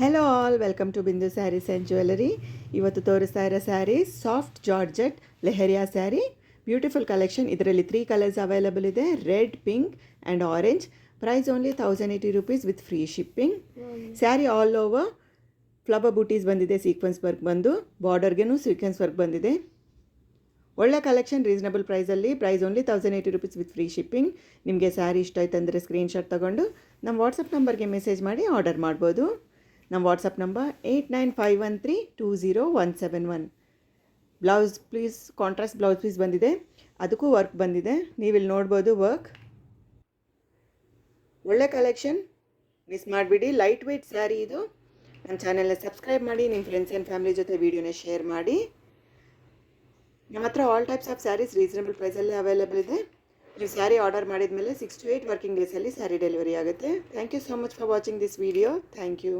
Hello all, welcome to ಬಿಂದು saris and jewellery. ಇವತ್ತು ತೋರಿಸ್ತಾ ಇರೋ sari soft georgette leheriya sari. Beautiful collection. ಇದರಲ್ಲಿ 3 ಕಲರ್ಸ್ ಅವೈಲಬಲ್ ಇದೆ, red, pink and orange. Price only 1080 rupees with free shipping. Sari all over flower butis ಬಂದಿದೆ, sequence work ಬಂದು ಬಾರ್ಡರ್ಗೆನೂ ಸೀಕ್ವೆನ್ಸ್ ವರ್ಕ್ ಬಂದಿದೆ. ಒಳ್ಳೆ ಕಲೆಕ್ಷನ್, ರೀಸನಬಲ್ ಪ್ರೈಸಲ್ಲಿ. Price only 1080 rupees with free shipping. ನಿಮಗೆ ಸ್ಯಾರಿ ಇಷ್ಟ ಆಯ್ತು ಅಂದರೆ ಸ್ಕ್ರೀನ್ಶಾಟ್ ತೊಗೊಂಡು ನಮ್ಮ ವಾಟ್ಸಪ್ ನಂಬರ್ಗೆ ಮೆಸೇಜ್ ಮಾಡಿ ಆರ್ಡರ್ ಮಾಡ್ಬೋದು. ನಮ್ಮ WhatsApp number 8951320171. Blouse piece contrast blouse piece ಬಂದಿದೆ, ಅದಕ್ಕೂ ವರ್ಕ್ ಬಂದಿದೆ, ನೀವಿಲ್ಲಿ ನೋಡ್ಬೋದು ವರ್ಕ್. ಒಳ್ಳೆ ಕಲೆಕ್ಷನ್, ಮಿಸ್ ಮಾಡಿಬಿಡಿ. ಲೈಟ್ ವೆಯ್ಟ್ ಸ್ಯಾರಿ ಇದು. ನನ್ನ ಚಾನೆಲ್ನ ಸಬ್ಸ್ಕ್ರೈಬ್ ಮಾಡಿ, ನಿಮ್ಮ ಫ್ರೆಂಡ್ಸ್ ಆ್ಯಂಡ್ ಫ್ಯಾಮಿಲಿ ಜೊತೆ ವೀಡಿಯೋನ ಶೇರ್ ಮಾಡಿ. ನಮ್ಮ ಹತ್ರ all types of sarees reasonable ಪ್ರೈಸಲ್ಲಿ ಅವೈಲೇಬಲ್ ಇದೆ. ನೀವು ಸ್ಯಾರಿ ಆರ್ಡರ್ ಮಾಡಿದ ಮೇಲೆ 6 to 8 ವರ್ಕಿಂಗ್ ಡೇಸಲ್ಲಿ ಸ್ಯಾರಿ ಡೆಲಿವರಿ ಆಗುತ್ತೆ. Thank you so much for watching this video. Thank you.